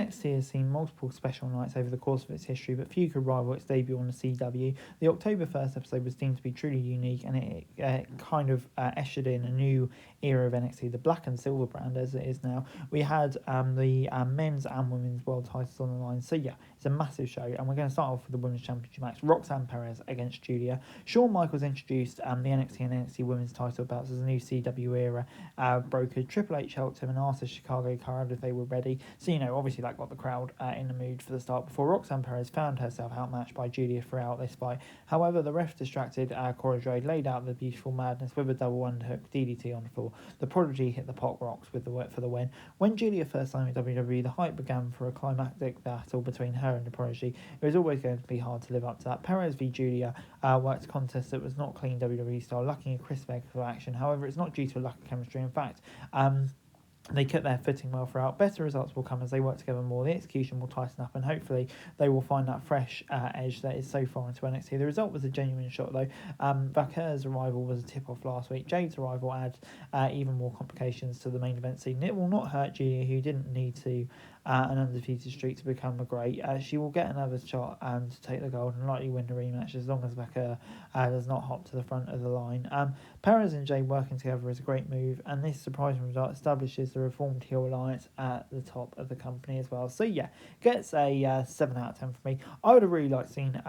NXT has seen multiple special nights over the course of its history, but few could rival its debut on the CW. The October 1st episode was deemed to be truly unique, and it kind of ushered in a new era of NXT, the black and silver brand as it is now. We had the men's and women's world titles on the line, so yeah, it's a massive show, and we're going to start off with the women's championship match. Roxanne Perez against Julia. Shawn Michaels introduced the NXT and NXT women's title belts as a new CW era brokered. Triple H helped him and asked the Chicago crowd if they were ready, so obviously that got the crowd in the mood for the start before Roxanne Perez found herself outmatched by Julia throughout this fight. However, the ref distracted Cora Jade, laid out the beautiful madness with a double underhook DDT on the floor. The Prodigy hit the Pop Rocks with the work for the win. When Julia first signed with WWE, the hype began for a climactic battle between her and the Prodigy. It was always going to be hard to live up to that. Perez v Julia worked a contest that was not clean WWE style, lacking a crisp egg for action. However, it's not due to a lack of chemistry. In fact, they kept their footing well throughout. Better results will come as they work together more. The execution will tighten up, and hopefully they will find that fresh edge that is so far into NXT. The result was a genuine shock, though. Vaquer's arrival was a tip-off last week. Jade's arrival adds even more complications to the main event scene. It will not hurt Julia, who didn't need to an undefeated streak to become a great. She will get another shot to take the gold and likely win the rematch as long as Vaquer does not hop to the front of the line. Perez and Jade working together is a great move, and this surprising result establishes the Reformed Heel Alliance at the top of the company as well. So yeah, gets a 7 out of 10 for me. I would have really liked seeing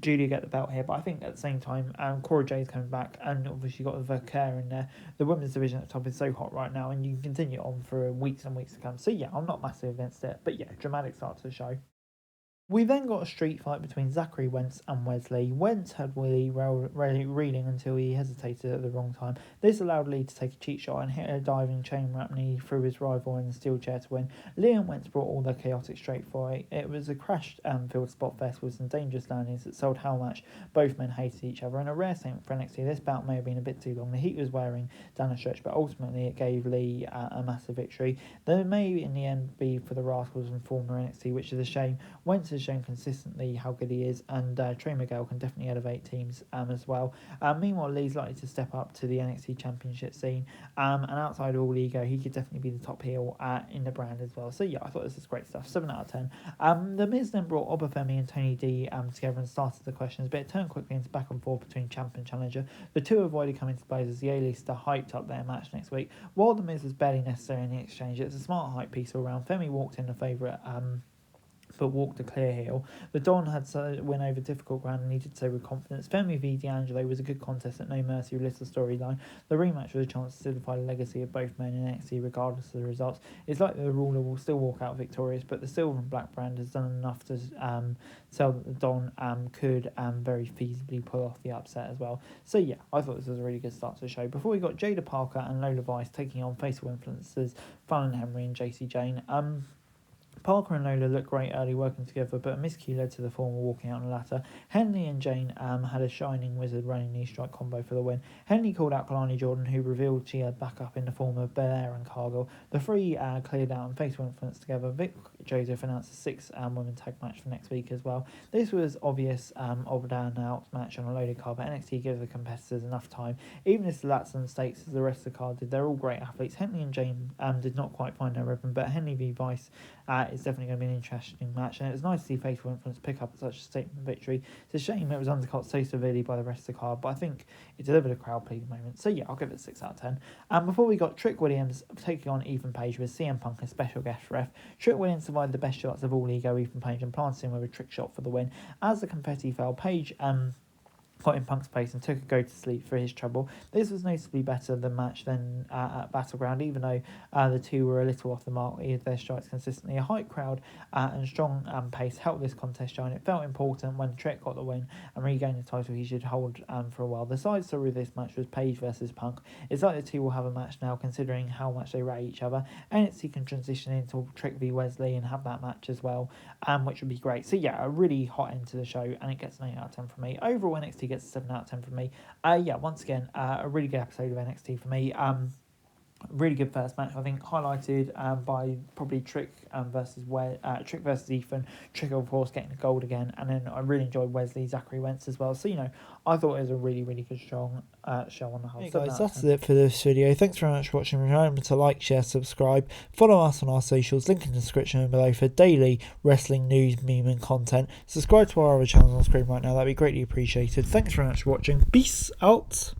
Julia get the belt here, but I think at the same time Cora Jade's coming back, and obviously got the Vaquer in there. The women's division at the top is so hot right now, and you can continue on for weeks and weeks to come. So yeah, I'm not massively against it, but yeah, dramatic start to the show. We then got a street fight between Zachary Wentz and Wesley. Wentz had Willie reeling until he hesitated at the wrong time. This allowed Lee to take a cheat shot and hit a diving chain wrap knee through his rival in the steel chair to win. Lee and Wentz brought all their chaotic straight fight. It was a crash-filled spot fest with some dangerous landings that sold how much both men hated each other. And a rare statement for NXT, this bout may have been a bit too long. The heat was wearing down the stretch, but ultimately it gave Lee a massive victory. There may in the end be for the Rascals and former NXT, which is a shame. Wentz has shown consistently how good he is, and Trey Miguel can definitely elevate teams as well. Meanwhile, Lee's likely to step up to the NXT Championship scene, and outside of all ego, he could definitely be the top heel in the brand as well. So yeah, I thought this was great stuff. 7 out of 10. The Miz then brought Obafemi and Tony D together and started the questions, but it turned quickly into back and forth between champ and challenger. The two avoided coming to blows as the A-lister hyped up their match next week. While the Miz was barely necessary in the exchange, it's a smart hype piece all around. Femi walked in the favourite but walked a clear heel. The Don had to win over difficult ground, and he did so with confidence. Femi v D'Angelo was a good contest at No Mercy with little storyline. The rematch was a chance to solidify the legacy of both men in NXT regardless of the results. It's like the ruler will still walk out victorious, but the silver and black brand has done enough to sell that the Don could very feasibly pull off the upset as well. So yeah, I thought this was a really good start to the show. Before we got Jada Parker and Lola Vice taking on facial influencers Fallon Henry and JC Jane. Parker and Lola looked great early working together, but a miscue led to the former walking out on the latter. Henley and Jane had a shining wizard running knee strike combo for the win. Henley called out Kalani Jordan, who revealed she had backup in the form of Belair and Cargill. The three cleared out and facial influence together. Vic Joseph announced a 6-woman tag match for next week as well. This was obvious down out match on a loaded card, but NXT gives the competitors enough time. Even if the lats and stakes as the rest of the card did, they're all great athletes. Henley and Jane did not quite find their rhythm, but Henley v Vice is definitely going to be an interesting match, and it was nice to see faithful influence pick up such a statement victory. It's a shame it was undercut so severely by the rest of the card, but I think it delivered a crowd pleasing moment. So yeah, I'll give it a 6 out of 10. And before we got Trick Williams taking on Ethan Page with CM Punk as special guest ref. Trick Williams survived the best shots of all ego Ethan Page and planted him with a trick shot for the win. As the confetti fell, Page got in Punk's place and took a go to sleep for his trouble. This was noticeably better than match than at Battleground, even though the two were a little off the mark with their strikes consistently. A hype crowd and strong pace helped this contest shine. It felt important when Trick got the win and regained the title he should hold for a while. The side story of this match was Page versus Punk. It's like the two will have a match now, considering how much they rate each other. NXT can transition into Trick v Wesley and have that match as well, which would be great. So yeah, a really hot end to the show, and it gets an 8 out of 10 from me. Overall, NXT gets a 7 out of 10 from me. Once again, a really good episode of NXT for me. Really good first match, I think, highlighted by probably Trick versus Trick versus Ethan. Trick, of course, getting the gold again, and then I really enjoyed Wesley, Zachary Wentz as well. So, you know, I thought it was a really, really good strong show on the whole. Hey guys, that's it for this video. Thanks very much for watching. Remember to like, share, subscribe, follow us on our socials, link in the description below for daily wrestling news, meme and content. Subscribe to our other channels on screen right now, that'd be greatly appreciated. Thanks very much for watching. Peace out.